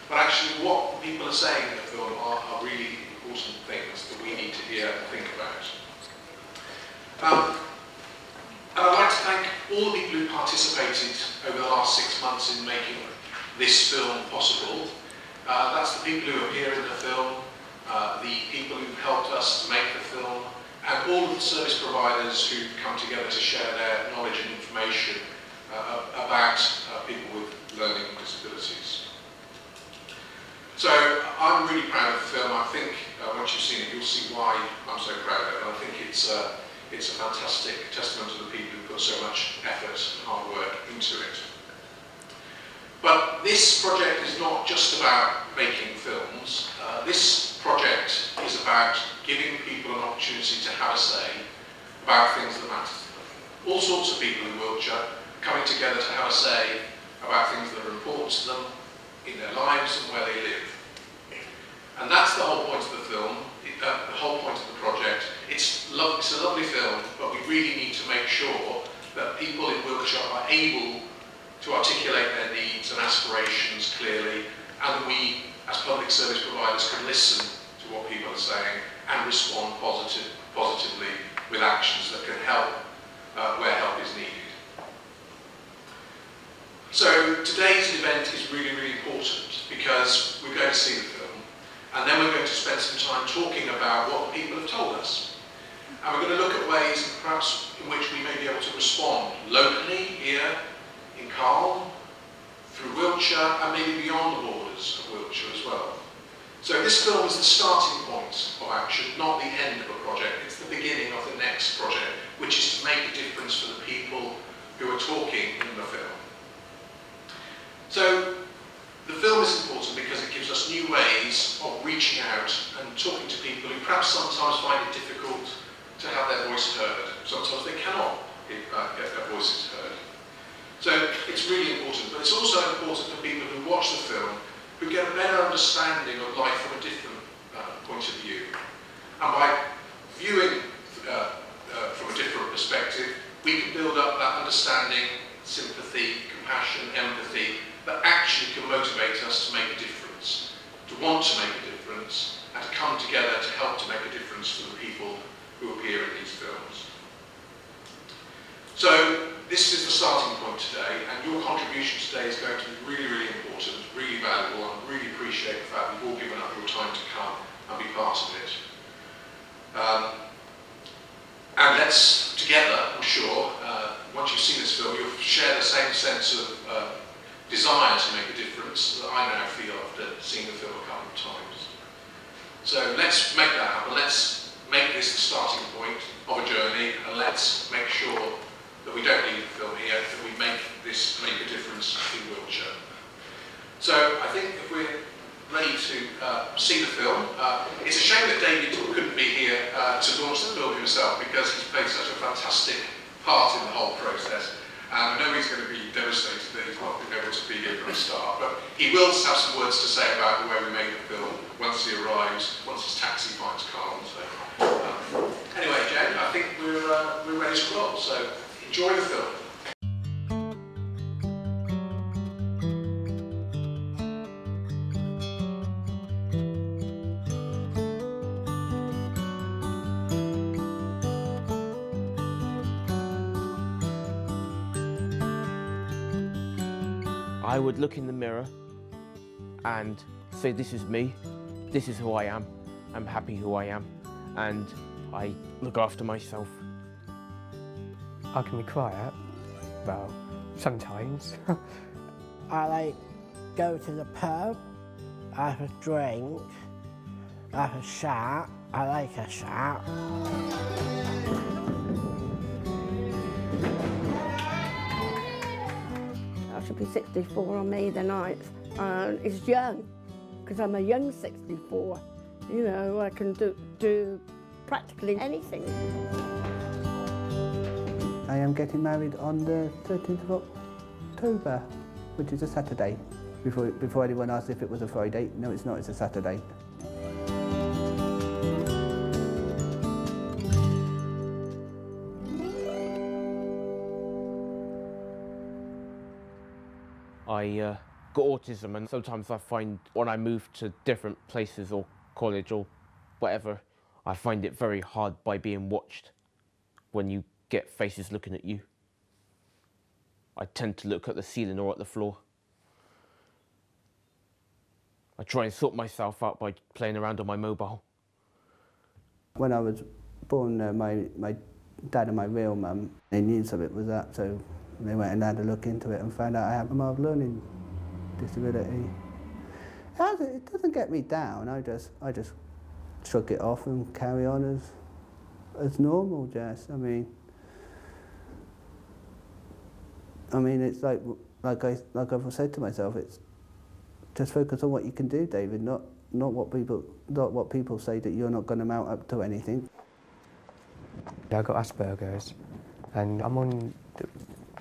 but actually what people are saying in the film are really important things that we need to hear and think about. And I'd like to thank all the people who participated over the last 6 months in making this film possible. That's the people who appear in the film, the people who've helped us to make the film, and all of the service providers who've come together to share their knowledge and information about people with learning disabilities. So I'm really proud of the film. I think once you've seen it, you'll see why I'm so proud of it. And I think it's a fantastic testament to the people who put so much effort and hard work into it. But this project is not just about making films. This project is about giving people an opportunity to have a say about things that matter to them. All sorts of people in Wiltshire coming together to have a say about things that are important to them in their lives and where they live. And that's the whole point of the film, the whole point of the project. It's a lovely film, but we really need to make sure that people in Wiltshire are able to articulate their needs and aspirations clearly, and that we, as public service providers, can listen to what people are saying and respond positively with actions that can help where help is needed. So today's event is really, really important because we're going to see the film, and then we're going to spend some time talking about what the people have told us. And we're going to look at ways perhaps in which we may be able to respond locally here in Calne, through Wiltshire, and maybe beyond the borders of Wiltshire as well. So this film is the starting point of action, not the end of a project. It's the beginning of the next project, which is to make a difference for the people who are talking in the film. So the film is important because it gives us new ways of reaching out and talking to people who perhaps sometimes find it difficult to have their voice heard. Sometimes they cannot get their voices heard. So it's really important, but it's also important for people who watch the film who get a better understanding of life from a different point of view. And by viewing from a different perspective, we can build up that understanding, sympathy, compassion, empathy that actually can motivate us to make a difference, to want to make a difference, and to come together to help to make a difference for the people who appear in these films. So this is the starting point today, and your contribution today is going to be really, really important, really valuable, and really appreciate the fact that you've all given up your time to come and be part of it. And let's, together, I'm sure, once you've seen this film, you'll share the same sense of desire to make a difference that I now feel after seeing the film a couple of times. So let's make that happen. Let's make this the starting point of a journey, and let's make sure that we don't leave the film here, that we make this make a difference in Wiltshire. So I think if we're ready to see the film, it's a shame that David couldn't be here to launch the film himself, because he's played such a fantastic part in the whole process. And I know he's going to be devastated that he's not been able to be here from the start, but he will have some words to say about the way we made the film once he arrives, once his taxi finds Calne. So, anyway, Jen, I think we're ready to roll. So enjoy the film. I would look in the mirror and say, this is me, this is who I am, I'm happy who I am, and I look after myself. I can be quiet, well, sometimes. I like go to the pub, have a drink, have a chat. I like a chat. I should be 64 on May the 9th, and it's young, because I'm a young 64. You know, I can do practically anything. I am getting married on the 13th of October, which is a Saturday. Before anyone asked if it was a Friday, no it's not, it's a Saturday. I got autism, and sometimes I find when I move to different places or college or whatever, I find it very hard by being watched when you get faces looking at you. I tend to look at the ceiling or at the floor. I try and sort myself out by playing around on my mobile. When I was born, my dad and my real mum, they knew something was up, so they went and had a look into it and found out I have a mild learning disability. It doesn't get me down. I just shrug it off and carry on as normal, Jess. I mean, it's like I've said to myself, it's just focus on what you can do, David, not what people say that you're not going to mount up to anything. I got Asperger's, and I'm on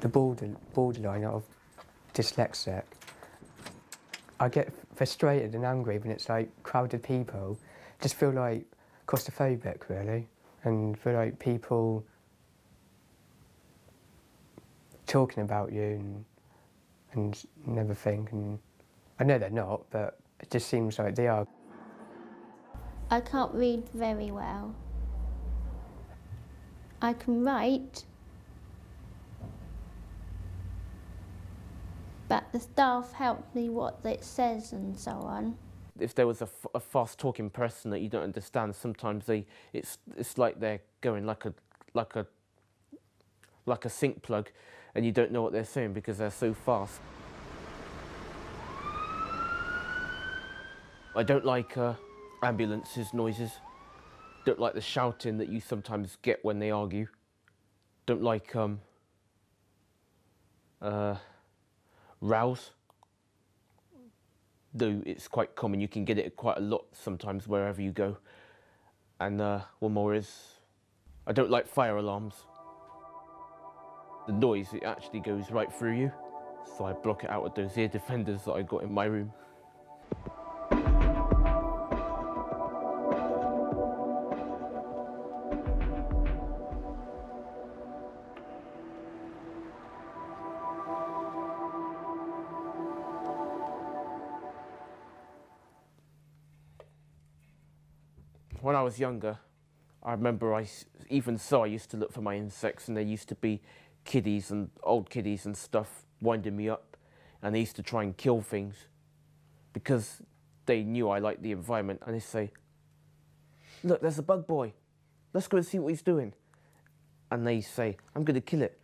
the borderline of dyslexic. I get frustrated and angry when it's like crowded people. Just feel like claustrophobic, really, and feel like people talking about you and everything. And I know they're not, but it just seems like they are. I can't read very well. I can write, but the staff help me what it says and so on. If there was a fast-talking person that you don't understand, sometimes it's like they're going like a sink plug, and you don't know what they're saying because they're so fast. I don't like ambulances noises. Don't like the shouting that you sometimes get when they argue. Don't like rows. Though it's quite common, you can get it quite a lot sometimes wherever you go. And one more is, I don't like fire alarms. The noise, it actually goes right through you. So I block it out with those ear defenders that I got in my room. When I was younger, I remember I used to look for my insects, and there used to be kiddies and old kiddies and stuff winding me up, and they used to try and kill things because they knew I liked the environment, and they say, "Look, there's a bug boy, let's go and see what he's doing." And they say, "I'm going to kill it."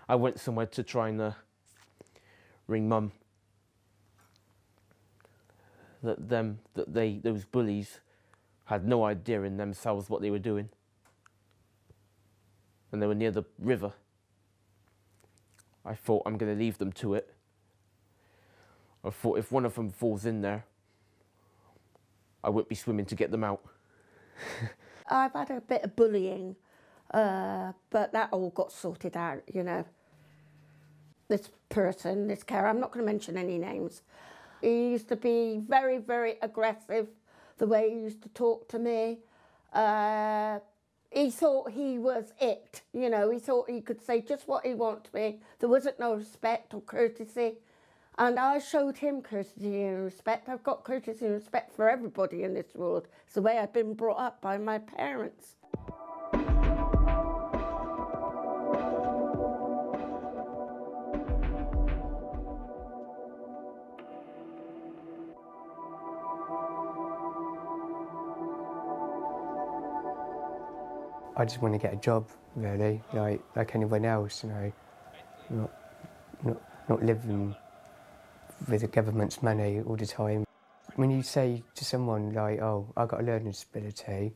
I went somewhere to try and ring Mum. Those bullies had no idea in themselves what they were doing. And they were near the river. I thought, I'm going to leave them to it. I thought if one of them falls in there, I won't be swimming to get them out. I've had a bit of bullying, but that all got sorted out, you know. This person, this carer, I'm not going to mention any names. He used to be very, very aggressive, the way he used to talk to me. He thought he was it, you know, he thought he could say just what he wanted to me. There wasn't no respect or courtesy. And I showed him courtesy and respect. I've got courtesy and respect for everybody in this world. It's the way I've been brought up by my parents. I just want to get a job, really, like anyone else, you know, not living with the government's money all the time. When you say to someone like, "Oh, I've got a learning disability,"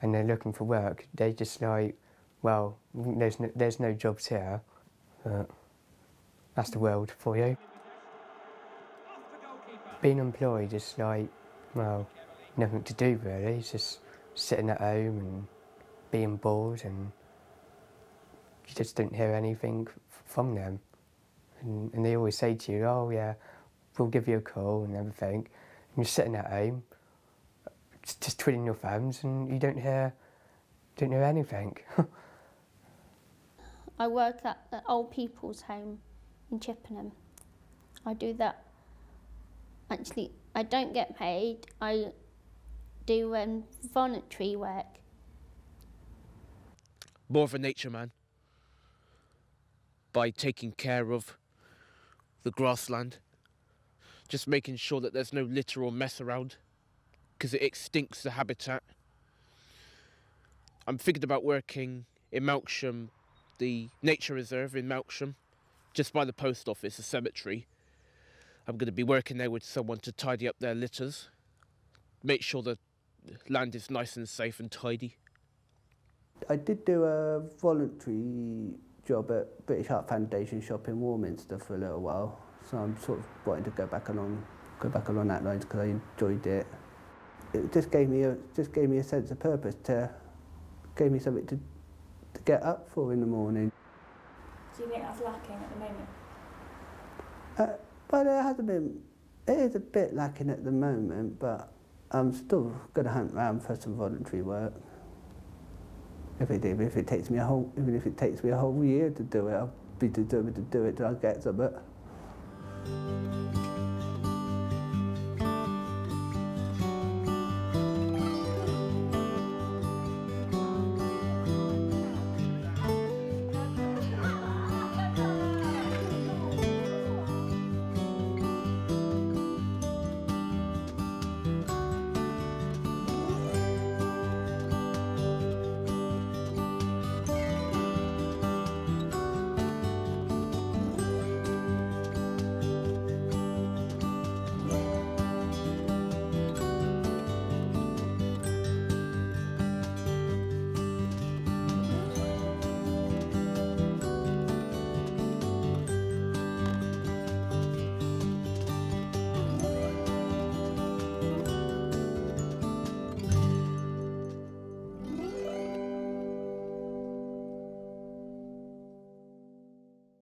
and they're looking for work, they just like, "Well, there's no jobs here." That's the world for you. Being employed is like, well, nothing to do really. It's just sitting at home and being bored, and you just don't hear anything from them. And they always say to you, "Oh yeah, we'll give you a call," and everything. And you're sitting at home, just twiddling your thumbs, and you don't hear anything. I work at an old people's home, in Chippenham. I do that. Actually, I don't get paid. I do voluntary work. More of a nature man. By taking care of the grassland. Just making sure that there's no litter or mess around, because it extincts the habitat. I'm thinking about working in Miltshire, the nature reserve in Miltshire, just by the post office, a cemetery. I'm going to be working there with someone to tidy up their litters, make sure the land is nice and safe and tidy. I did do a voluntary job at British Heart Foundation shop in Warminster for a little while, so I'm sort of wanting to go back along that line because I enjoyed it. It just gave me a sense of purpose, gave me something to get up for in the morning. Do you think that's lacking at the moment? But it is a bit lacking at the moment, but I'm still going to hunt around for some voluntary work. Even if it takes me a whole year to do it, I'll be determined to do it till I get some.